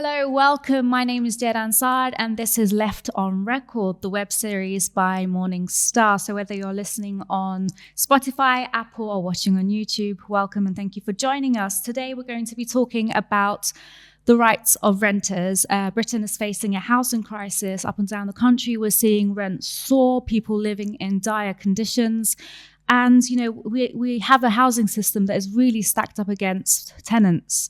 Hello, welcome. My name is Ceren Sagir, and this is Left on Record, the web series by Morning Star. So whether you're listening on Spotify, Apple, or watching on YouTube, welcome and thank you for joining us. Today we're going to be talking about the rights of renters. Britain is facing a housing crisis up and down the country. We're seeing rents soar, people living in dire conditions. And, we have a housing system that is really stacked up against tenants.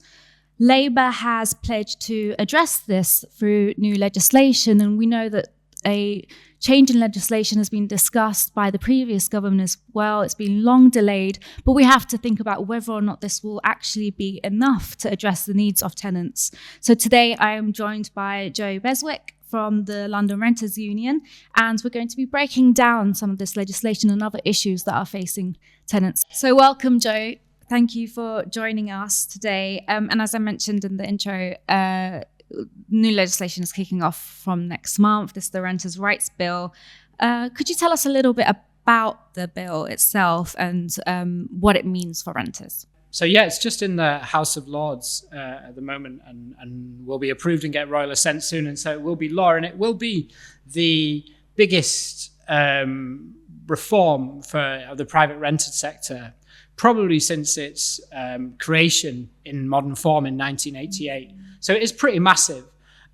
Labour has pledged to address this through new legislation, and we know that a change in legislation has been discussed by the previous government as well. It's been long delayed, but we have to think about whether or not this will actually be enough to address the needs of tenants. So today I am joined by Joe Beswick from the London Renters Union, and we're going to be breaking down some of this legislation and other issues that are facing tenants. So welcome, Joe. Thank you for joining us today. And as I mentioned in the intro, new legislation is kicking off from next month. This is the Renters' Rights Bill. Could you tell us a little bit about the bill itself and what it means for renters? So it's just in the House of Lords at the moment and will be approved and get royal assent soon. And so it will be law, and it will be the biggest reform for the private rented sector probably since its creation in modern form in 1988. So it is pretty massive.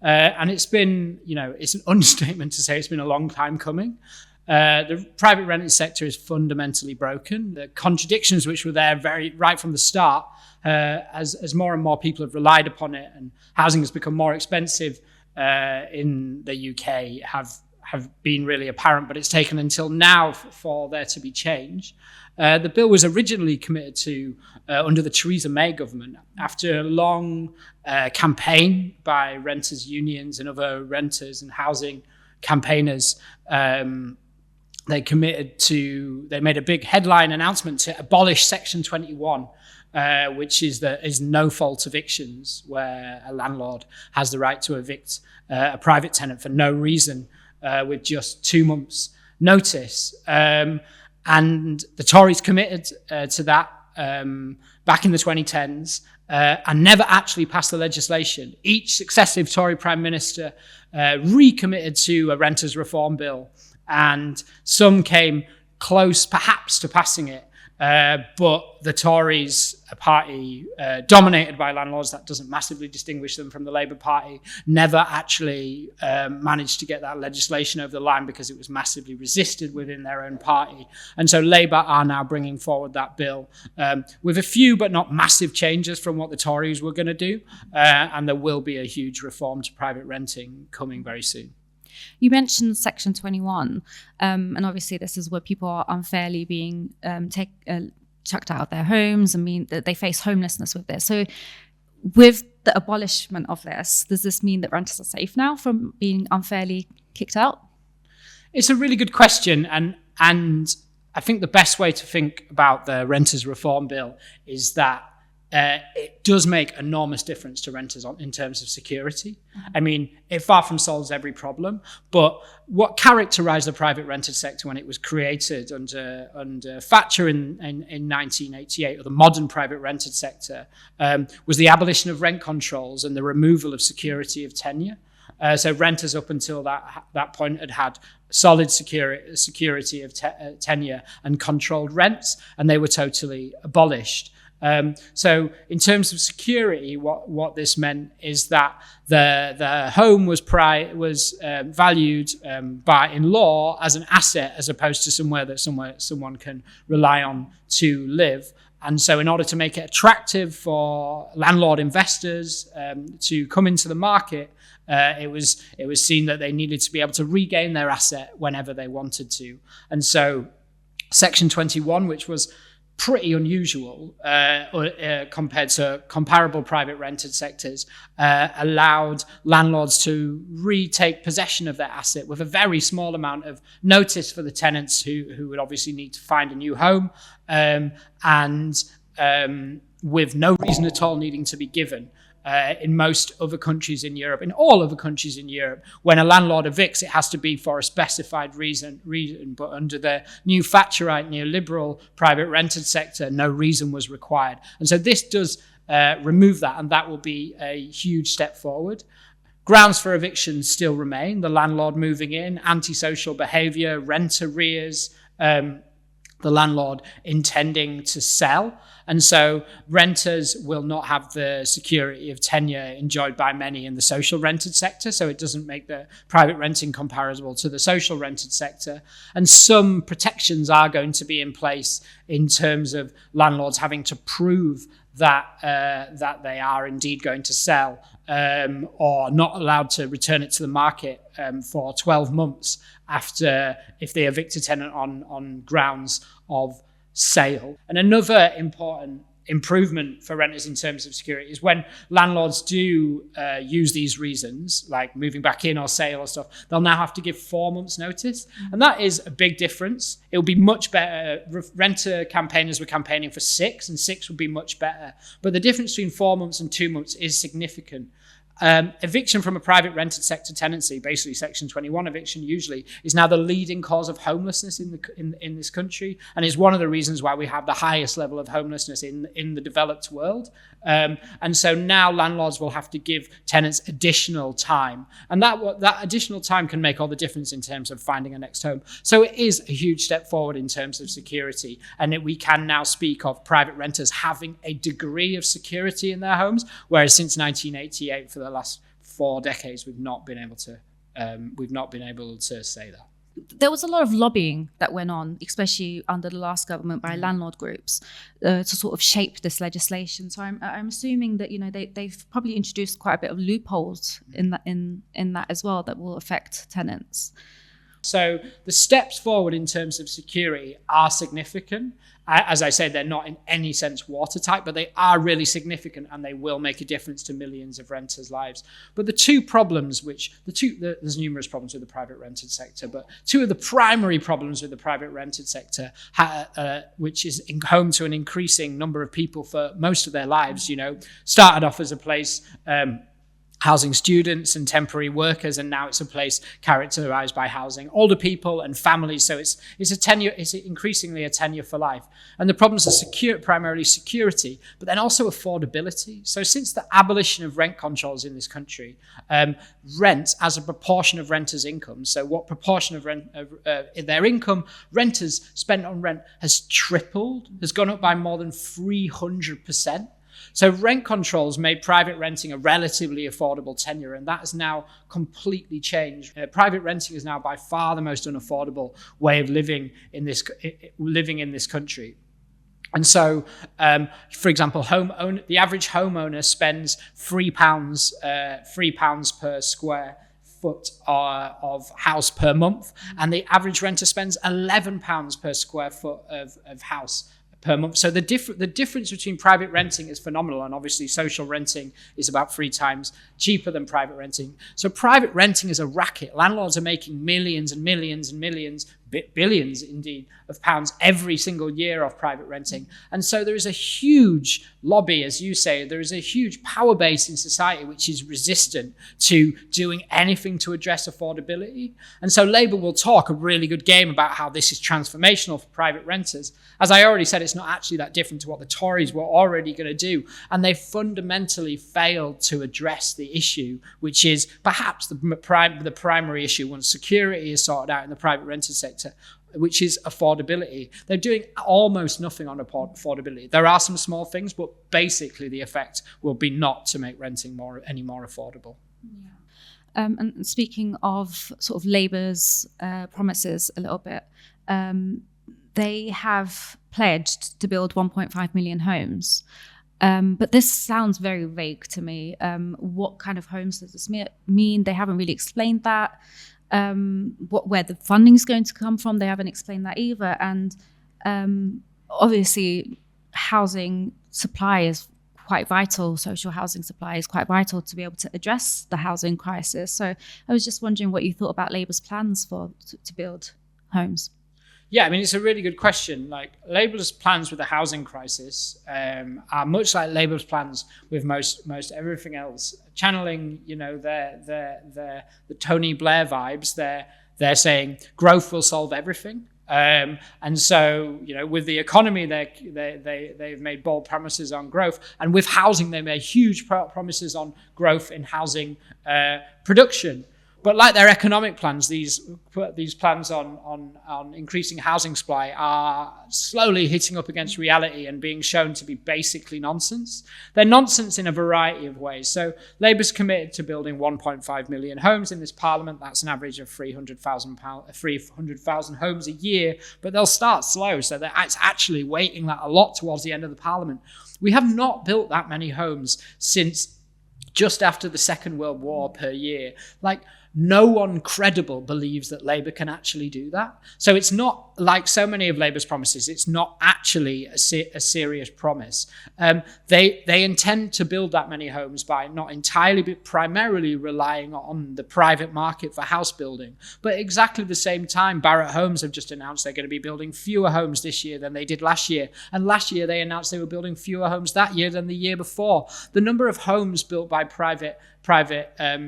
And it's been, it's an understatement to say it's been a long time coming. The private rented sector is fundamentally broken. The contradictions which were there right from the start, as more and more people have relied upon it and housing has become more expensive in the UK, have been really apparent, but it's taken until now for there to be change. The bill was originally committed to under the Theresa May government. After a long campaign by renters' unions and other renters and housing campaigners, they made a big headline announcement to abolish Section 21, which is no-fault evictions, where a landlord has the right to evict a private tenant for no reason with just 2 months' notice. And the Tories committed to that back in the 2010s and never actually passed the legislation. Each successive Tory Prime Minister recommitted to a renters' reform bill, and some came close perhaps to passing it. But the Tories, a party dominated by landlords, that doesn't massively distinguish them from the Labour Party, never actually managed to get that legislation over the line because it was massively resisted within their own party. And so Labour are now bringing forward that bill with a few but not massive changes from what the Tories were going to do. And there will be a huge reform to private renting coming very soon. You mentioned Section 21, and obviously this is where people are unfairly being chucked out of their homes and mean that they face homelessness with this. So with the abolishment of this, does this mean that renters are safe now from being unfairly kicked out? It's a really good question, and I think the best way to think about the Renters Reform Bill is that it does make enormous difference to renters in terms of security. I mean, it far from solves every problem, but what characterized the private rented sector when it was created under Thatcher in 1988, or the modern private rented sector, was the abolition of rent controls and the removal of security of tenure. So renters up until that point had solid security of tenure and controlled rents, and they were totally abolished. So in terms of security, what this meant is that the home was valued in law as an asset, as opposed to somewhere that someone can rely on to live. And so in order to make it attractive for landlord investors to come into the market, it was seen that they needed to be able to regain their asset whenever they wanted to. And so Section 21, which was pretty unusual compared to comparable private rented sectors, allowed landlords to retake possession of their asset with a very small amount of notice for the tenants who would obviously need to find a new home, and with no reason at all needing to be given. In most other countries in Europe, in all other countries in Europe, when a landlord evicts, it has to be for a specified reason. But under the new Thatcherite neoliberal private rented sector, no reason was required. And so this does remove that, and that will be a huge step forward. Grounds for eviction still remain: the landlord moving in, antisocial behaviour, rent arrears, the landlord intending to sell. And so renters will not have the security of tenure enjoyed by many in the social rented sector. So it doesn't make the private renting comparable to the social rented sector. And some protections are going to be in place in terms of landlords having to prove that they are indeed going to sell, or not allowed to return it to the market for 12 months after, if they evict a tenant on grounds of sale. And another important improvement for renters in terms of security is when landlords do use these reasons, like moving back in or sale or stuff, they'll now have to give 4 months notice. And that is a big difference. It will be much better. Renter campaigners were campaigning for 6, and 6 would be much better. But the difference between 4 months and 2 months is significant. Eviction from a private rented sector tenancy, basically Section 21 eviction usually, is now the leading cause of homelessness in this country, and is one of the reasons why we have the highest level of homelessness in the developed world. And so now landlords will have to give tenants additional time, and that additional time can make all the difference in terms of finding a next home. So it is a huge step forward in terms of security, and we can now speak of private renters having a degree of security in their homes, whereas since 1988, for the last 4 decades, we've not been able to say that. There was a lot of lobbying that went on, especially under the last government, by landlord groups to sort of shape this legislation. So I'm assuming that they've probably introduced quite a bit of loopholes in that as well that will affect tenants. So the steps forward in terms of security are significant. As I said, they're not in any sense watertight, but they are really significant, and they will make a difference to millions of renters' lives. But there's numerous problems with the private rented sector, but 2 of the primary problems with the private rented sector, which is home to an increasing number of people for most of their lives, started off as a place housing students and temporary workers, and now it's a place characterized by housing older people and families. So it's increasingly a tenure for life. And the problems are primarily security, but then also affordability. So since the abolition of rent controls in this country, rent as a proportion of renters' income, so what proportion of their income renters spent on rent has tripled, has gone up by more than 300%. So rent controls made private renting a relatively affordable tenure, and that has now completely changed. Private renting is now by far the most unaffordable way of living in this country. And so, for example, the average homeowner spends £3 per square foot of house per month, and the average renter spends £11 per square foot of house per month. So the difference between private renting is phenomenal, and obviously social renting is about 3 times cheaper than private renting. So private renting is a racket. Landlords are making millions and millions and millions, billions indeed, of pounds every single year off private renting. And so there is a huge lobby, as you say, there is a huge power base in society which is resistant to doing anything to address affordability. And so Labour will talk a really good game about how this is transformational for private renters. As I already said, it's not actually that different to what the Tories were already going to do. And they fundamentally failed to address the issue, which is perhaps the primary issue once security is sorted out in the private rented sector, which is affordability. They're doing almost nothing on affordability. There are some small things, but basically the effect will be not to make renting any more affordable. Yeah. And speaking of sort of Labour's promises a little bit, they have pledged to build 1.5 million homes. But this sounds very vague to me. What kind of homes does this mean? They haven't really explained that. Where the funding is going to come from, they haven't explained that either. And obviously, housing supply is quite vital. Social housing supply is quite vital to be able to address the housing crisis. So I was just wondering what you thought about Labour's plans to build homes. Yeah, I mean, it's a really good question. Like, Labour's plans with the housing crisis are much like Labour's plans with most everything else. Channeling, the Tony Blair vibes. They're saying growth will solve everything. And so, with the economy, they've made bold promises on growth. And with housing, they made huge promises on growth in housing production. But like their economic plans, these plans on increasing housing supply are slowly hitting up against reality and being shown to be basically nonsense. They're nonsense in a variety of ways. So Labour's committed to building 1.5 million homes in this parliament. That's an average of 300,000 homes a year, but they'll start slow. So it's actually weighting that a lot towards the end of the parliament. We have not built that many homes since just after the Second World War per year. No one credible believes that Labour can actually do that. So it's not like so many of Labour's promises, it's not actually a serious promise. They intend to build that many homes by not entirely, but primarily relying on the private market for house building. But at exactly the same time, Barratt Homes have just announced they're going to be building fewer homes this year than they did last year. And last year they announced they were building fewer homes that year than the year before. The number of homes built by private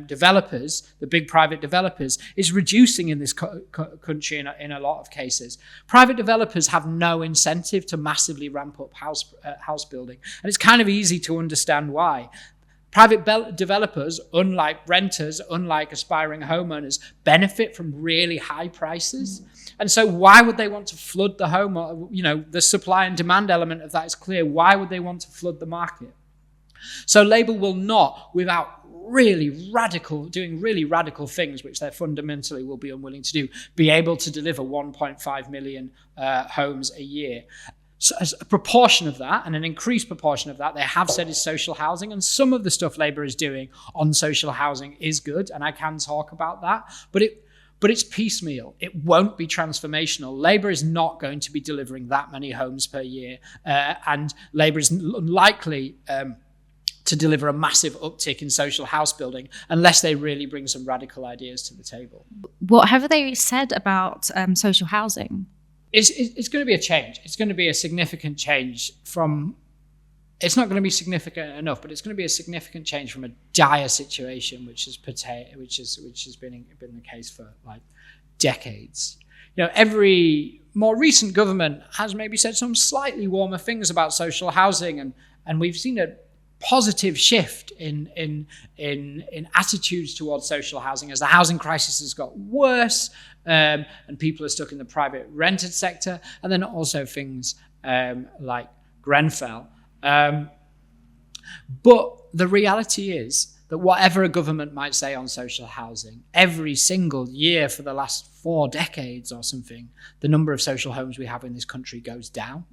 developers, the big private developers, is reducing in this country in a lot of cases. Private developers have no incentive to massively ramp up house building, and it's kind of easy to understand why. Private developers, unlike renters, unlike aspiring homeowners, benefit from really high prices. And so why would they want to flood the home? The supply and demand element of that is clear. Why would they want to flood the market? So Labour will not, without doing really radical things, which they fundamentally will be unwilling to do, be able to deliver 1.5 million homes a year. So as a proportion of that, and an increased proportion of that, they have said is social housing. And some of the stuff Labour is doing on social housing is good, and I can talk about that. But it's piecemeal. It won't be transformational. Labour is not going to be delivering that many homes per year, and Labour is unlikely to deliver a massive uptick in social house building unless they really bring some radical ideas to the table. What have they said about social housing? It's going to be a change. It's going to be a significant change from... It's not going to be significant enough, but it's going to be a significant change from a dire situation, which has been the case for decades. Every more recent government has maybe said some slightly warmer things about social housing, and we've seen a positive shift in attitudes towards social housing as the housing crisis has got worse, and people are stuck in the private rented sector, and then also things like Grenfell. But the reality is that whatever a government might say on social housing, every single year for the last 4 decades or something, the number of social homes we have in this country goes down.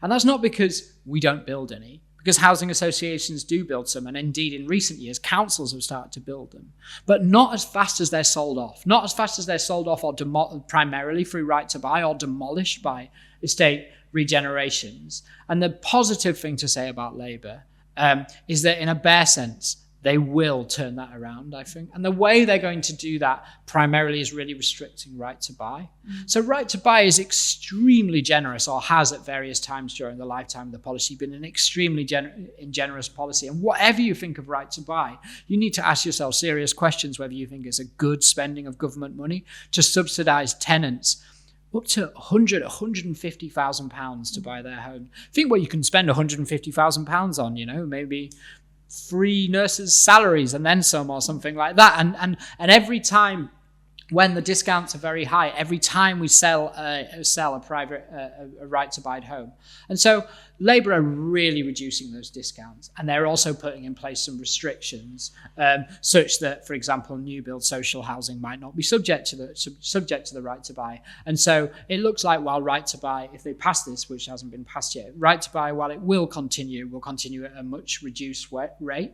And that's not because we don't build any, because housing associations do build some, and indeed in recent years, councils have started to build them, but not as fast as they're sold off. Not as fast as they're sold off or primarily through right to buy or demolished by estate regenerations. And the positive thing to say about Labour is that in a bare sense, they will turn that around, I think. And the way they're going to do that primarily is really restricting right to buy. So right to buy is extremely generous, or has at various times during the lifetime of the policy been an extremely generous policy. And whatever you think of right to buy, you need to ask yourself serious questions whether you think it's a good spending of government money to subsidise tenants up to £150,000 to buy their home. Think what you can spend £150,000 on, maybe 3 nurses' salaries and then some, or something like that. And every time when the discounts are very high, every time we sell a private right to buy home. And so Labour are really reducing those discounts, and they're also putting in place some restrictions such that, for example, new build social housing might not be subject to the right to buy. And so it looks like while right to buy, if they pass this, which hasn't been passed yet, right to buy, while it will continue at a much reduced rate.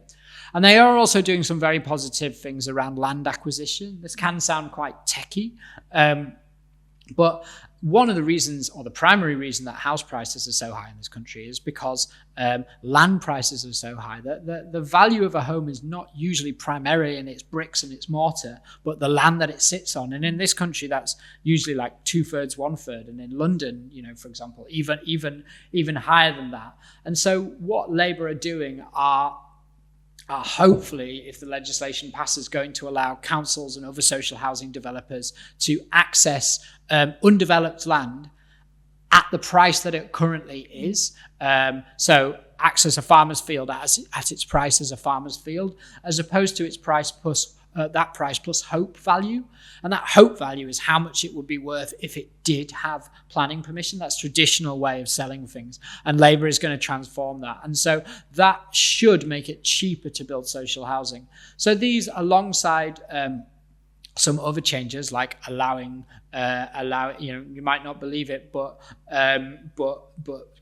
And they are also doing some very positive things around land acquisition. This can sound quite techie, but one of the reasons, or the primary reason, that house prices are so high in this country is because land prices are so high. The value of a home is not usually primarily in its bricks and its mortar, but the land that it sits on. And in this country, that's usually like 2/3, 1/3. And in London, for example, even higher than that. And so what Labour are doing are are hopefully, if the legislation passes, going to allow councils and other social housing developers to access undeveloped land at the price that it currently is. So access a farmer's field at its price as a farmer's field, as opposed to its price plus that price plus hope value. And that hope value is how much it would be worth if it did have planning permission. That's traditional way of selling things. And Labour is going to transform that. And so that should make it cheaper to build social housing. So these, alongside some other changes, like allowing, you might not believe it, but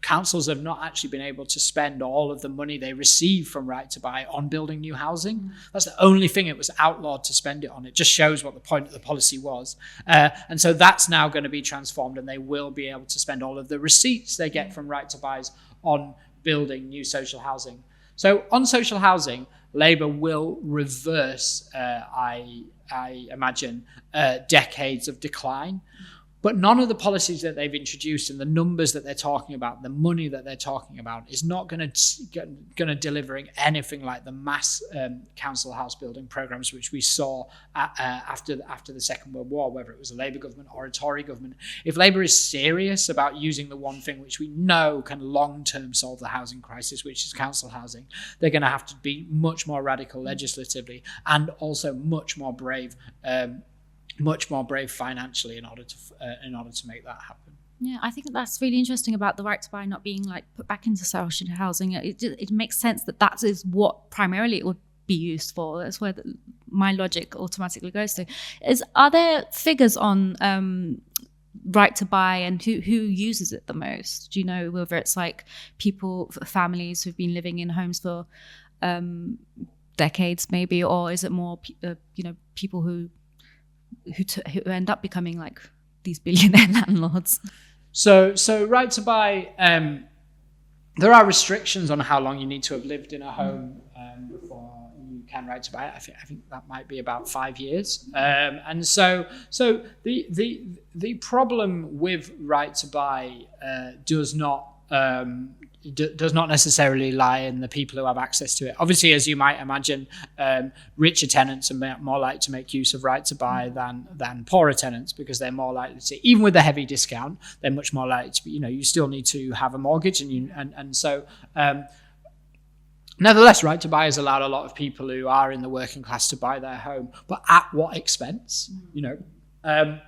councils have not actually been able to spend all of the money they receive from Right to Buy on building new housing. That's the only thing it was outlawed to spend it on. It just shows what the point of the policy was. And so that's now going to be transformed, and they will be able to spend all of the receipts they get from Right to Buys on building new social housing. So on social housing, Labour will reverse, I imagine, decades of decline. But none of the policies that they've introduced and the numbers that they're talking about, the money that they're talking about, is not going to delivering anything like the mass council house building programs which we saw after the Second World War, whether it was a Labour government or a Tory government. If Labour is serious about using the one thing which we know can long-term solve the housing crisis, which is council housing, they're going to have to be much more radical legislatively and also much more brave financially in order to make that happen. Yeah, I think that's really interesting about the Right to Buy not being like put back into social housing. It makes sense that is what primarily it would be used for. That's where my logic automatically goes to. Are there figures on Right to Buy and who uses it the most? Do you know whether it's like families who've been living in homes for decades maybe, or is it more people who end up becoming like these billionaire landlords? So Right to Buy, there are restrictions on how long you need to have lived in a home before you can Right to Buy. I think that might be about 5 years. And so the problem with Right to Buy does not necessarily lie in the people who have access to it. Obviously, as you might imagine, richer tenants are more likely to make use of Right to Buy than poorer tenants, because they're more likely to, even with the heavy discount, they're much more likely to be, you still need to have a mortgage, and so nevertheless, Right to Buy has allowed a lot of people who are in the working class to buy their home, but at what expense? And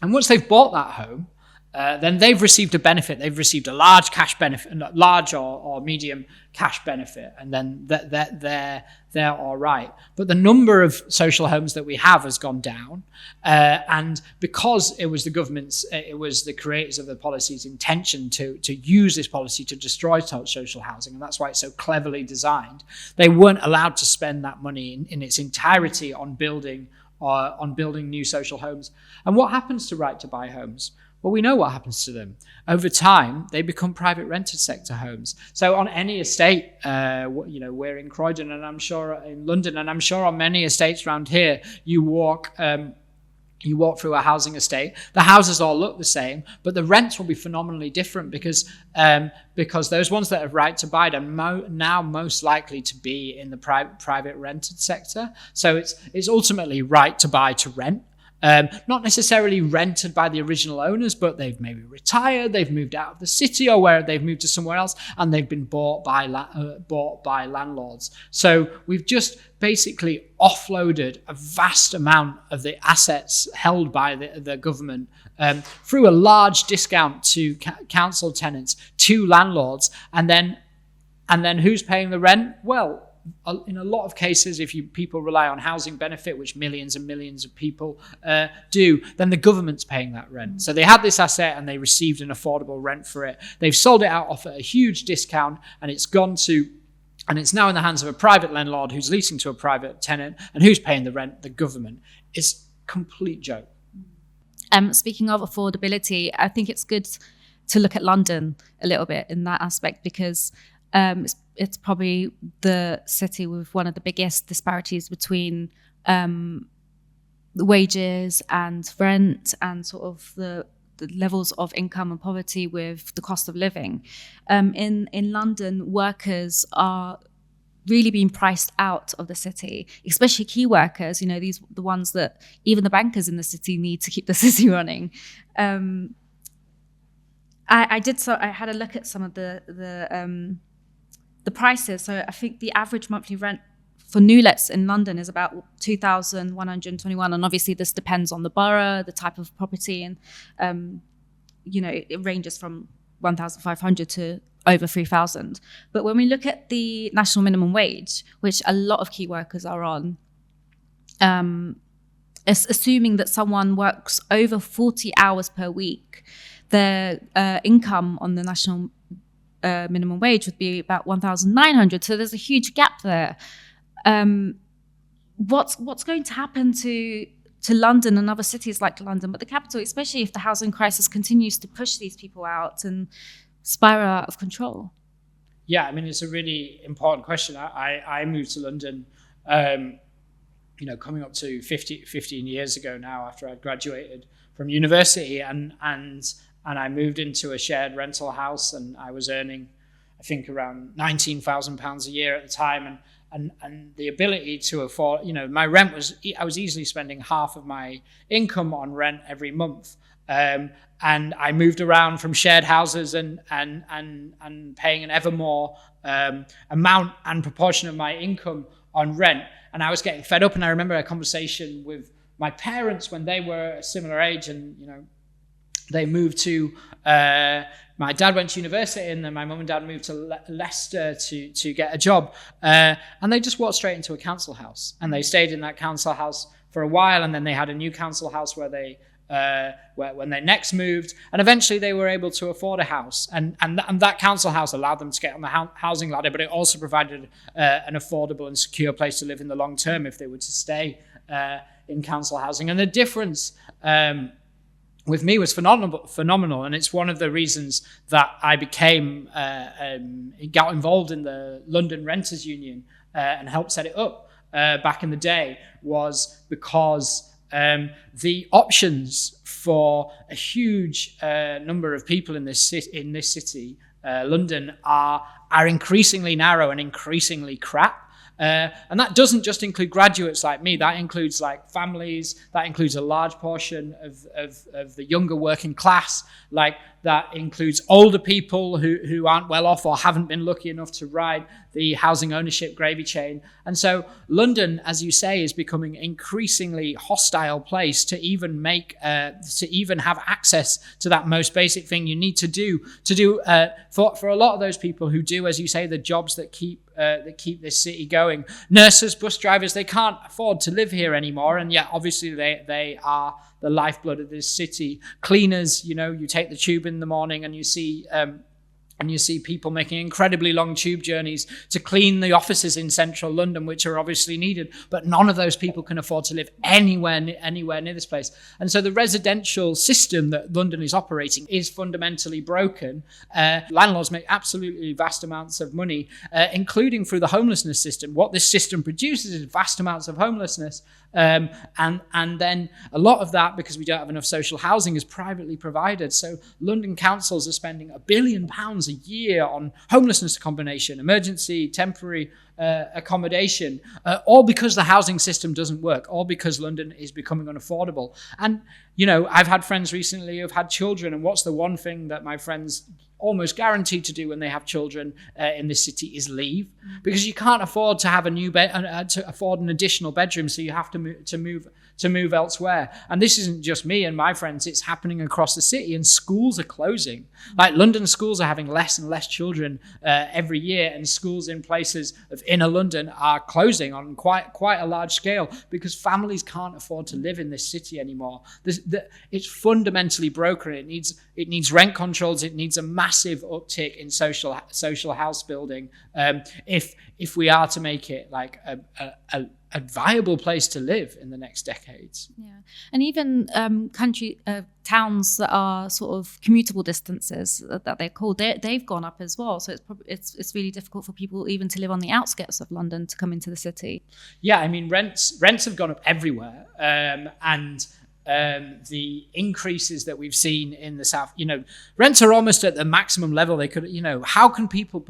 once they've bought that home, then they've received a benefit. They've received a large cash benefit, large or medium cash benefit, and then they're all right. But the number of social homes that we have has gone down, and because it was the creators of the policy's intention to use this policy to destroy social housing, and that's why it's so cleverly designed. They weren't allowed to spend that money in its entirety on building new social homes. And what happens to Right to Buy homes? Well, we know what happens to them. Over time, they become private rented sector homes. So on any estate, we're in Croydon, and I'm sure in London, and I'm sure on many estates around here, you walk through a housing estate. The houses all look the same, but the rents will be phenomenally different because those ones that have Right to Buy are now most likely to be in the private rented sector. So it's ultimately Right to Buy to rent. Not necessarily rented by the original owners, but they've maybe retired, they've moved out of the city, or where they've moved to somewhere else, and they've been bought by landlords. So we've just basically offloaded a vast amount of the assets held by the government through a large discount to council tenants, to landlords, and then who's paying the rent? Well, in a lot of cases, if people rely on housing benefit, which millions and millions of people do, then the government's paying that rent. So they had this asset and they received an affordable rent for it. They've sold it out off at a huge discount, and it's now in the hands of a private landlord who's leasing to a private tenant, and who's paying the rent? The government. It's a complete joke. Speaking of affordability, I think it's good to look at London a little bit in that aspect, because it's probably the city with one of the biggest disparities between wages and rent, and sort of the levels of income and poverty with the cost of living. In London, workers are really being priced out of the city, especially key workers. You know, the ones that even the bankers in the city need to keep the city running. I had a look at some of the prices. So I think the average monthly rent for new lets in London is about 2,121, and obviously this depends on the borough, the type of property, and it ranges from 1,500 to over 3,000. But when we look at the national minimum wage, which a lot of key workers are on, assuming that someone works over 40 hours per week, their income on the national minimum wage would be about 1,900. So there's a huge gap there. What's going to happen to London and other cities like London, but the capital, especially if the housing crisis continues to push these people out and spiral out of control? Yeah, I mean, it's a really important question. I moved to London, coming up to 15 years ago now, after I'd graduated from university, and I moved into a shared rental house, and I was earning, I think, around £19,000 a year at the time, and the ability to afford, my rent I was easily spending half of my income on rent every month. And I moved around from shared houses and paying an ever more amount and proportion of my income on rent. And I was getting fed up. And I remember a conversation with my parents when they were a similar age, and they moved to. My dad went to university, and then my mum and dad moved to Leicester to get a job. And they just walked straight into a council house, and they stayed in that council house for a while, and then they had a new council house where they. When they next moved, and eventually they were able to afford a house, and that council house allowed them to get on the housing ladder, but it also provided an affordable and secure place to live in the long term if they were to stay in council housing. And the difference with me was phenomenal, and it's one of the reasons that I got involved in the London Renters Union and helped set it up back in the day, was because the options for a huge number of people in this city, London, are increasingly narrow and increasingly crap. And that doesn't just include graduates like me. That includes like families. That includes a large portion of the younger working class. Like that includes older people who aren't well off or haven't been lucky enough to ride the housing ownership gravy chain. And so London, as you say, is becoming an increasingly hostile place to even have access to that most basic thing you need to do for a lot of those people who do, as you say, the jobs that keep this city going. Nurses, bus drivers, they can't afford to live here anymore, and yet obviously they are the lifeblood of this city. Cleaners, you take the tube in the morning and you see people making incredibly long tube journeys to clean the offices in central London, which are obviously needed, but none of those people can afford to live anywhere near this place. And so the residential system that London is operating is fundamentally broken. Landlords make absolutely vast amounts of money, including through the homelessness system. What this system produces is vast amounts of homelessness. And then a lot of that, because we don't have enough social housing, is privately provided. So London councils are spending £1 billion a year on homelessness accommodation, emergency, temporary accommodation, all because the housing system doesn't work, all because London is becoming unaffordable. And, I've had friends recently who've had children, and what's the one thing that my friends almost guaranteed to do when they have children in this city is leave, because you can't afford to have a new bed, to afford an additional bedroom, so you have to move elsewhere. And this isn't just me and my friends, it's happening across the city, and schools are closing. Like London schools are having less and less children every year, and schools in places of inner London are closing on quite a large scale because families can't afford to live in this city anymore. It's fundamentally broken. It needs rent controls. It needs a massive uptick in social house building if we are to make it like a viable place to live in the next decades. Yeah, and even towns that are sort of commutable distances that they're called, they've gone up as well. So it's really difficult for people even to live on the outskirts of London to come into the city. Yeah, I mean rents have gone up everywhere, and the increases that we've seen in the south, rents are almost at the maximum level they could. How can people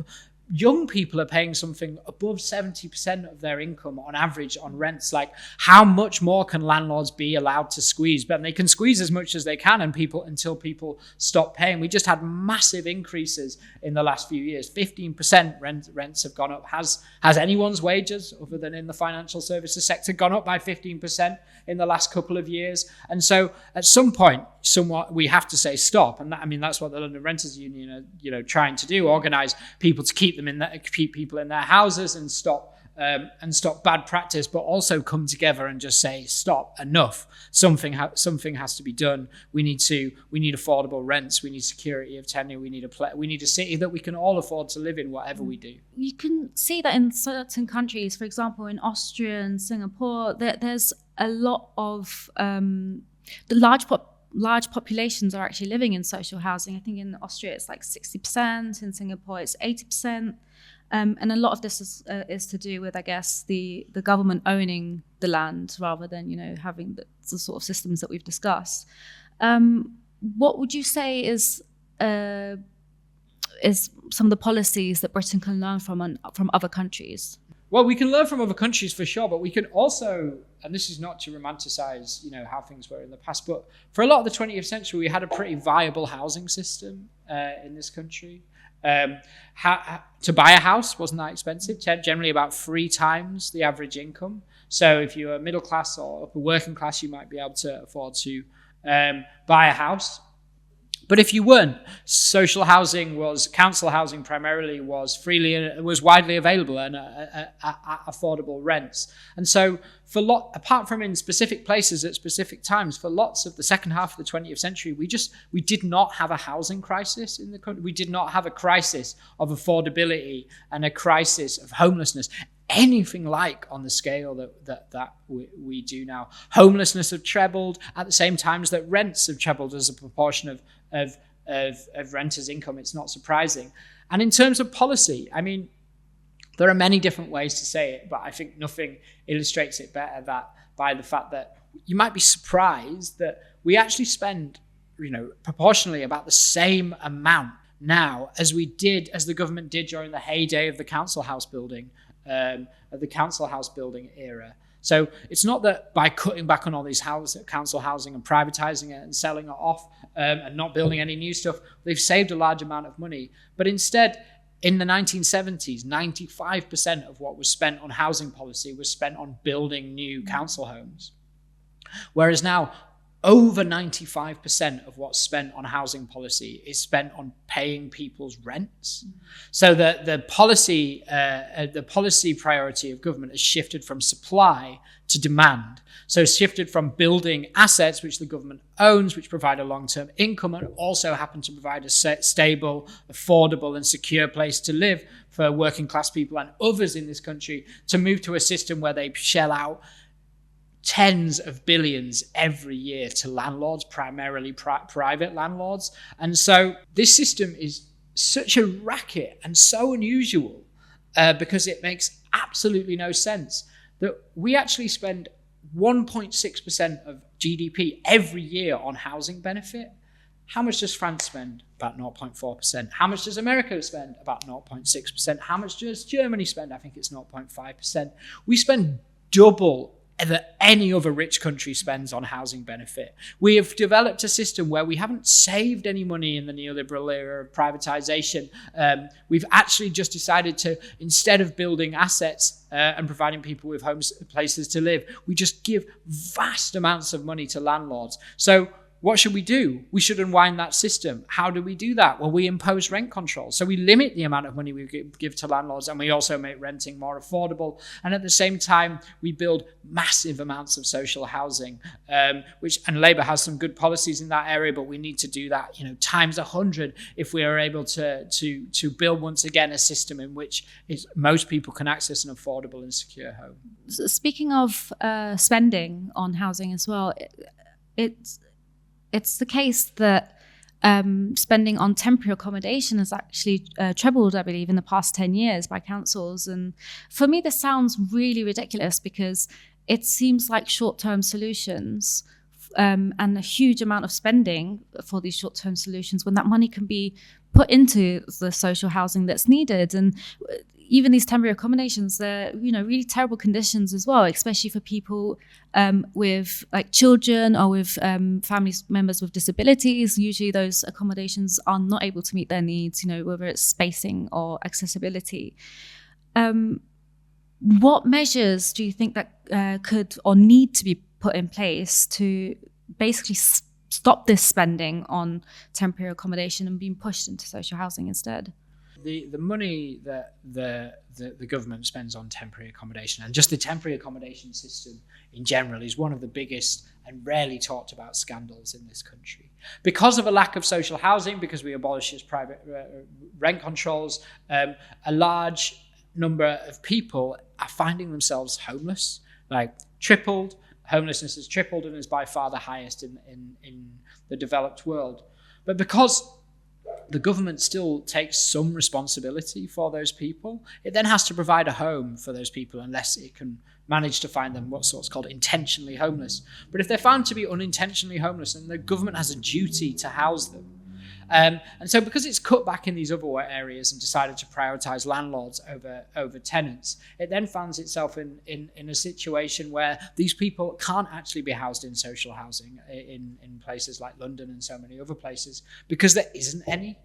young people are paying something above 70% of their income on average on rents. Like, how much more can landlords be allowed to squeeze? But they can squeeze as much as they can until people stop paying. We just had massive increases in the last few years. 15% rents have gone up. Has anyone's wages, other than in the financial services sector, gone up by 15% in the last couple of years? And so at some point, we have to say stop. And that's what the London Renters Union are, trying to do: organise people to keep people in their houses and stop bad practice, but also come together and just say stop, enough. Something has to be done. We need affordable rents. We need security of tenure. We need a city that we can all afford to live in, whatever we do. You can see that in certain countries, for example, in Austria and Singapore, there's a lot of the large populations are actually living in social housing. I think in Austria it's like 60%, in Singapore it's 80%. And a lot of this is to do with, I guess, the government owning the land rather than, having the sort of systems that we've discussed. What would you say is some of the policies that Britain can learn from other countries? Well, we can learn from other countries for sure, but we can also, and this is not to romanticize, how things were in the past, but for a lot of the 20th century, we had a pretty viable housing system in this country. To buy a house wasn't that expensive, generally about 3 times the average income. So if you're middle class or upper working class, you might be able to afford to buy a house. But if you weren't, council housing primarily was widely available and at affordable rents. And so apart from in specific places at specific times, for lots of the second half of the 20th century, we did not have a housing crisis in the country. We did not have a crisis of affordability and a crisis of homelessness, anything like on the scale that we do now. Homelessness have trebled at the same time as that rents have trebled as a proportion of renters' income. It's not surprising. And in terms of policy, there are many different ways to say it, but I think nothing illustrates it better by the fact that you might be surprised that we actually spend, proportionally about the same amount now as the government did during the heyday of the council house building, era. So it's not that by cutting back on all these council housing and privatising it and selling it off and not building any new stuff, they've saved a large amount of money. But instead, in the 1970s, 95% of what was spent on housing policy was spent on building new council homes. Whereas now, over 95% of what's spent on housing policy is spent on paying people's rents. So the policy priority of government has shifted from supply to demand. So it's shifted from building assets which the government owns, which provide a long-term income and also happen to provide a stable, affordable and secure place to live for working class people and others in this country, to move to a system where they shell out tens of billions every year to landlords, primarily private landlords. And so this system is such a racket and so unusual because it makes absolutely no sense that we actually spend 1.6% of GDP every year on housing benefit. How much does France spend? About 0.4%. How much does America spend? About 0.6%. How much does Germany spend? I think it's 0.5%. We spend double that any other rich country spends on housing benefit. We have developed a system where we haven't saved any money in the neoliberal era of privatization. We've actually just decided to, instead of building assets and providing people with homes, places to live, we just give vast amounts of money to landlords. So what should we do? We should unwind that system. How do we do that? Well, we impose rent control. So we limit the amount of money we give to landlords, and we also make renting more affordable. And at the same time, we build massive amounts of social housing, and Labour has some good policies in that area, but we need to do that, times 100 if we are able to build once again a system in which most people can access an affordable and secure home. Speaking of spending on housing as well, it's the case that spending on temporary accommodation has actually trebled, I believe, in the past 10 years by councils. And for me, this sounds really ridiculous because it seems like short-term solutions and a huge amount of spending for these short-term solutions when that money can be put into the social housing that's needed. And even these temporary accommodations, they're, really terrible conditions as well, especially for people with like children or with family members with disabilities. Usually those accommodations are not able to meet their needs, whether it's spacing or accessibility. What measures do you think that could or need to be put in place to basically stop this spending on temporary accommodation and being pushed into social housing instead? The money that the government spends on temporary accommodation, and just the temporary accommodation system in general, is one of the biggest and rarely talked about scandals in this country. Because of a lack of social housing, because we abolished private rent controls, a large number of people are finding themselves homeless, like tripled. Homelessness has tripled and is by far the highest in the developed world. But because the government still takes some responsibility for those people, it then has to provide a home for those people unless it can manage to find them what's called intentionally homeless. But if they're found to be unintentionally homeless, then the government has a duty to house them. And so because it's cut back in these other areas and decided to prioritize landlords over tenants, it then finds itself in a situation where these people can't actually be housed in social housing in places like London and so many other places because there isn't any.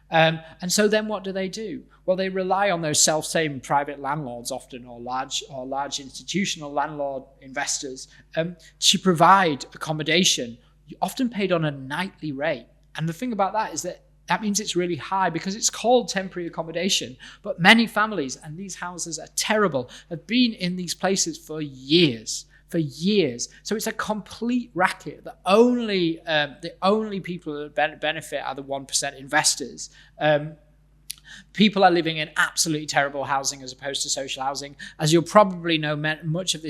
And so then what do? Well, they rely on those self-same private landlords often, or large institutional landlord investors, to provide accommodation, often paid on a nightly rate. And the thing about that is that means it's really high because it's called temporary accommodation. But many families, and these houses are terrible, have been in these places for years. So it's a complete racket. The only people that benefit are the 1% investors. People are living in absolutely terrible housing as opposed to social housing. As you'll probably know, much of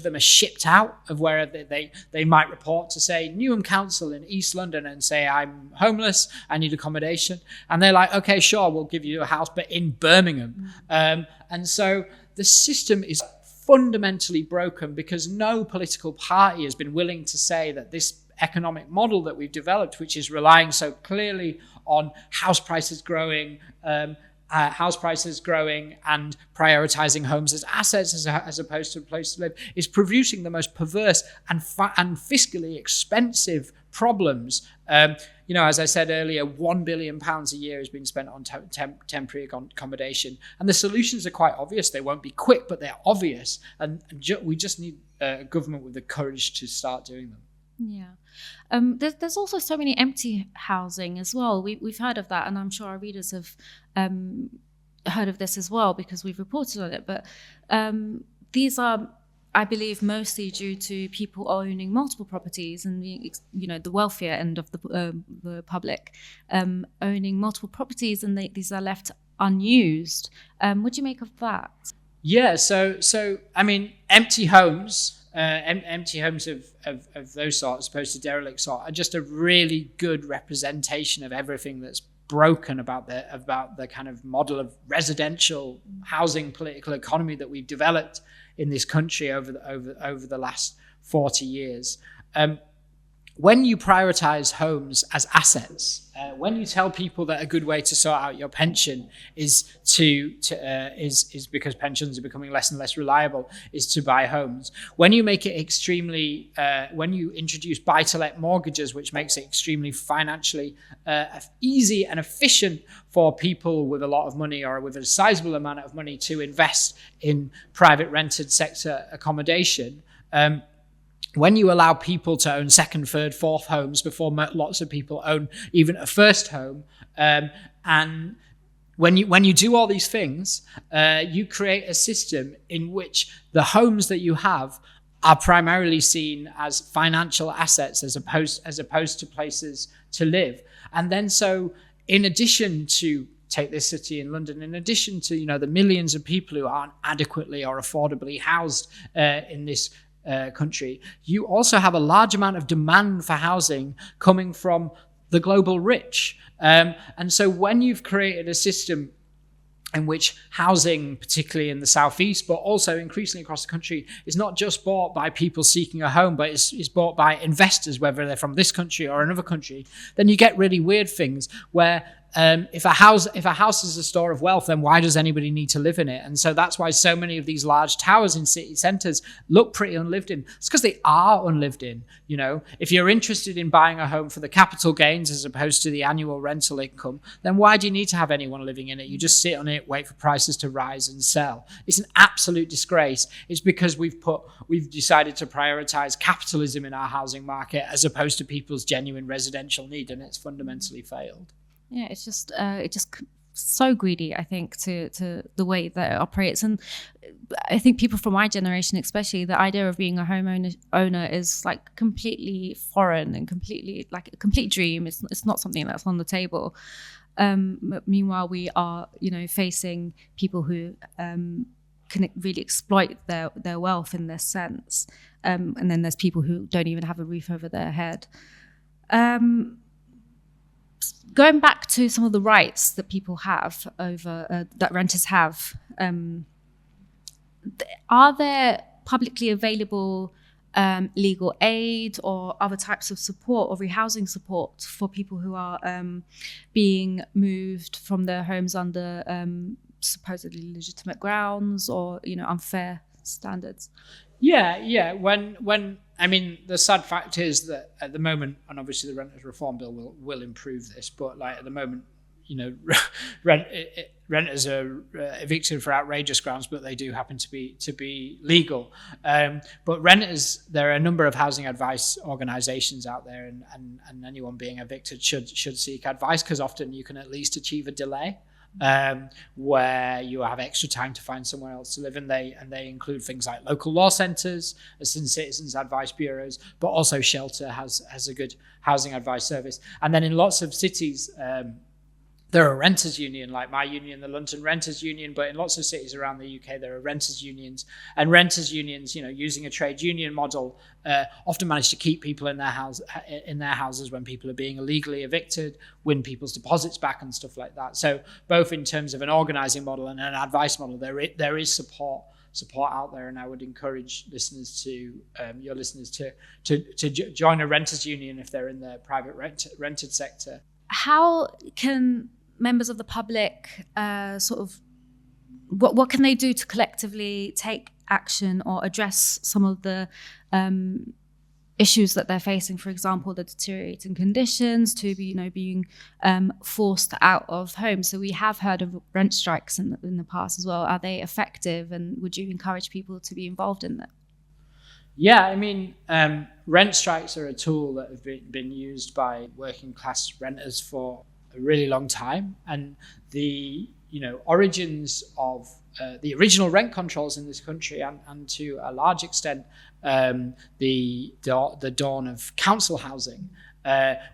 them are shipped out of where they might report to, say, Newham Council in East London and say, I'm homeless, I need accommodation. And they're like, okay, sure, we'll give you a house, but in Birmingham. And so the system is fundamentally broken because no political party has been willing to say that this economic model that we've developed, which is relying so clearly on house prices growing and prioritizing homes as assets as opposed to a place to live, is producing the most perverse and fiscally expensive problems. As I said earlier, £1 billion a year has been spent on temporary accommodation. And the solutions are quite obvious. They won't be quick, but they're obvious. And we just need a government with the courage to start doing them. Yeah. There's also so many empty housing as well. We've heard of that, and I'm sure our readers have heard of this as well because we've reported on it. But these are, I believe, mostly due to people owning multiple properties and the wealthier end of the public owning multiple properties, and these are left unused. What do you make of that? Yeah. So I mean, empty homes. Empty homes of those sorts, as opposed to derelict sort, are just a really good representation of everything that's broken about the kind of model of residential housing political economy that we've developed in this country over the last 40 years. When you prioritize homes as assets, when you tell people that a good way to sort out your pension is because pensions are becoming less and less reliable, is to buy homes. When you make it when you introduce buy-to-let mortgages, which makes it extremely financially easy and efficient for people with a lot of money or with a sizable amount of money to invest in private rented sector accommodation. When you allow people to own second, third, fourth homes before lots of people own even a first home, and when you do all these things, you create a system in which the homes that you have are primarily seen as financial assets as opposed to places to live. And then so in addition to, take this city in London, in addition to the millions of people who aren't adequately or affordably housed in this country, you also have a large amount of demand for housing coming from the global rich. And so when you've created a system in which housing, particularly in the southeast, but also increasingly across the country, is not just bought by people seeking a home, but is bought by investors, whether they're from this country or another country, then you get really weird things where if a house is a store of wealth, then why does anybody need to live in it? And so that's why so many of these large towers in city centres look pretty unlived in. It's because they are unlived in. You know, if you're interested in buying a home for the capital gains as opposed to the annual rental income, then why do you need to have anyone living in it? You just sit on it, wait for prices to rise and sell. It's an absolute disgrace. It's because we've decided to prioritise capitalism in our housing market as opposed to people's genuine residential need, and it's fundamentally failed. Yeah, it's just so greedy, I think, to the way that it operates. And I think people from my generation, especially, the idea of being a homeowner is like completely foreign and completely like a complete dream. It's not something that's on the table. Meanwhile, we are, facing people who can really exploit their wealth in this sense. And then there's people who don't even have a roof over their head. Going back to some of the rights that people have over that renters have, are there publicly available legal aid or other types of support or rehousing support for people who are being moved from their homes under supposedly legitimate grounds or unfair standards? Yeah. When I mean, the sad fact is that at the moment, and obviously the Renters Reform Bill will improve this, but like at the moment, renters are evicted for outrageous grounds, but they do happen to be legal. But renters, there are a number of housing advice organisations out there, and anyone being evicted should seek advice, because often you can at least achieve a delay. Where you have extra time to find somewhere else to live, and they include things like local law centres, citizens advice bureaus, but also Shelter has a good housing advice service. And then in lots of cities, there are renters union, like my union, the London Renters Union, but in lots of cities around the UK, there are renters unions. And renters unions, using a trade union model, often manage to keep people in their houses when people are being illegally evicted, win people's deposits back and stuff like that. So both in terms of an organising model and an advice model, there is support out there, and I would encourage your listeners to join a renters union if they're in the private rented sector. How can members of the public what can they do to collectively take action or address some of the issues that they're facing? For example, the deteriorating conditions, to be being forced out of home. So we have heard of rent strikes in the past as well. Are they effective, and would you encourage people to be involved in that? Yeah, I mean, rent strikes are a tool that have been used by working class renters for a really long time, and the origins of the original rent controls in this country, and to a large extent the dawn of council housing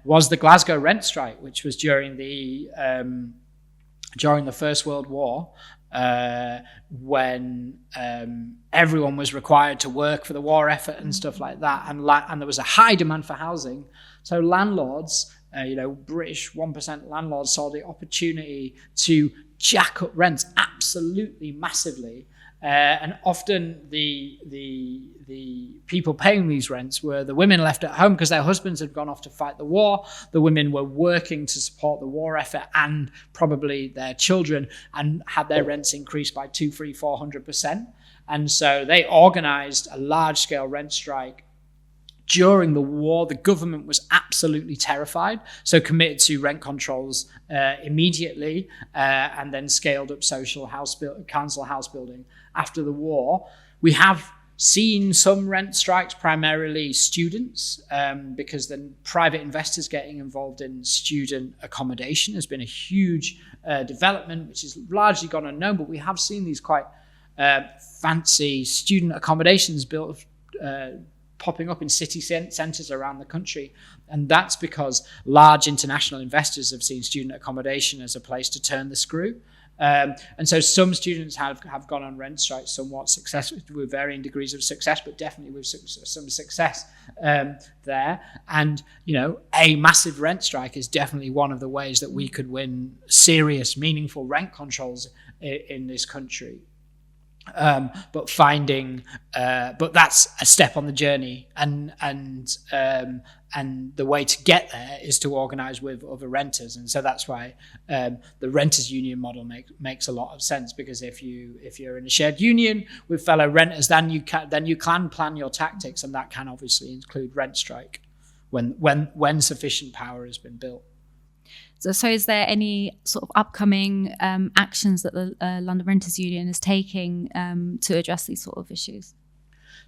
was the Glasgow rent strike, which was during the First World War. When everyone was required to work for the war effort and stuff like that, and there was a high demand for housing, so landlords, British 1% landlords, saw the opportunity to jack up rents absolutely massively, and often the people paying these rents were the women left at home because their husbands had gone off to fight the war. The women were working to support the war effort and probably their children, and had their rents increased by 200%, 300%, 400%. And so they organised a large-scale rent strike during the war. The government was absolutely terrified, so committed to rent controls immediately, and then scaled up council house building after the war. We have seen some rent strikes, primarily students, because then private investors getting involved in student accommodation has been a huge development, which has largely gone unknown, but we have seen these quite fancy student accommodations built popping up in city centres around the country. And that's because large international investors have seen student accommodation as a place to turn the screw. And so some students have gone on rent strikes somewhat successful, with varying degrees of success, but definitely with some success there. And, a massive rent strike is definitely one of the ways that we could win serious, meaningful rent controls in this country. But that's a step on the journey, and the way to get there is to organise with other renters, and so that's why the renters union model makes a lot of sense, because if you're in a shared union with fellow renters, then you can plan your tactics, and that can obviously include rent strike when sufficient power has been built. So is there any sort of upcoming actions that the London Renters Union is taking to address these sort of issues?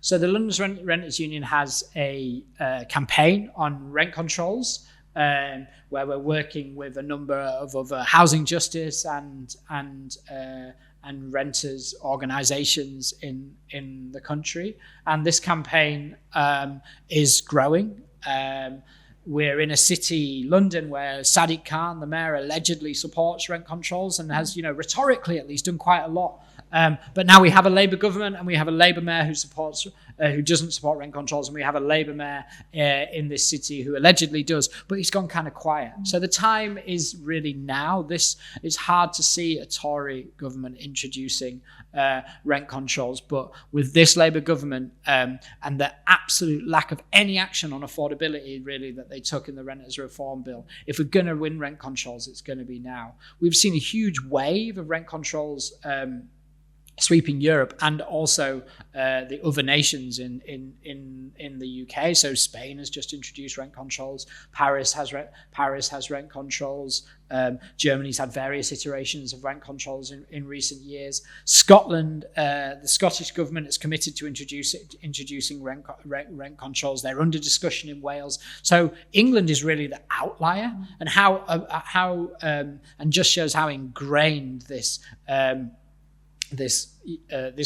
So the London Renters Union has a campaign on rent controls, where we're working with a number of other housing justice and renters organisations in the country. And this campaign is growing. We're in a city, London, where Sadiq Khan, the mayor, allegedly supports rent controls and has, rhetorically at least, done quite a lot. But now we have a Labour government, and we have a Labour mayor who doesn't support rent controls, and we have a Labour mayor in this city who allegedly does, but he's gone kind of quiet. So the time is really now. It's hard to see a Tory government introducing rent controls, but with this Labour government and the absolute lack of any action on affordability, really, that they took in the Renters Reform Bill, if we're going to win rent controls, it's going to be now. We've seen a huge wave of rent controls sweeping Europe, and also the other nations in the UK. So Spain has just introduced rent controls. Paris has rent controls. Germany's had various iterations of rent controls in recent years. Scotland, the Scottish government is committed to introducing rent controls. They're under discussion in Wales. So England is really the outlier, and and just shows how ingrained this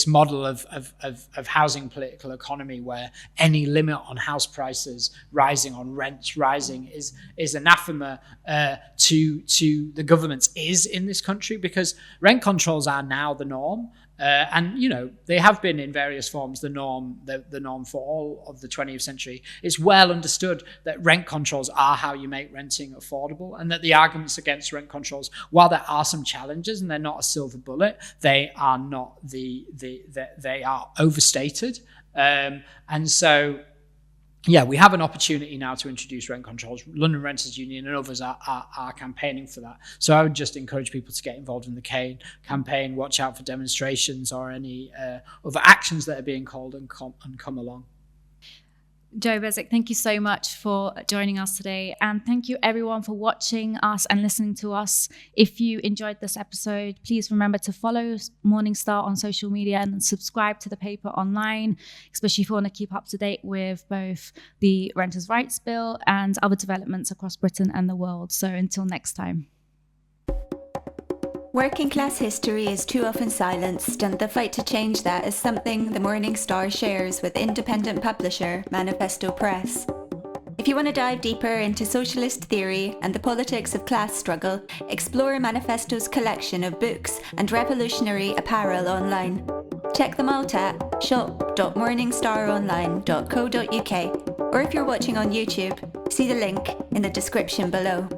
model of housing political economy, where any limit on house prices rising, on rents rising, is anathema to the governments is in this country, because rent controls are now the norm. And they have been in various forms the norm for all of the 20th century. It's well understood that rent controls are how you make renting affordable, and that the arguments against rent controls, while there are some challenges and they're not a silver bullet, they are not they are overstated. And so, yeah, we have an opportunity now to introduce rent controls. London Renters Union and others are campaigning for that. So I would just encourage people to get involved in the campaign, watch out for demonstrations or any other actions that are being called, and come along. Joe Beswick, thank you so much for joining us today. And thank you everyone for watching us and listening to us. If you enjoyed this episode, please remember to follow Morning Star on social media and subscribe to the paper online, especially if you want to keep up to date with both the Renters' Rights Bill and other developments across Britain and the world. So until next time. Working class history is too often silenced, and the fight to change that is something the Morning Star shares with independent publisher Manifesto Press. If you want to dive deeper into socialist theory and the politics of class struggle, explore Manifesto's collection of books and revolutionary apparel online. Check them out at shop.morningstaronline.co.uk, or if you're watching on YouTube, see the link in the description below.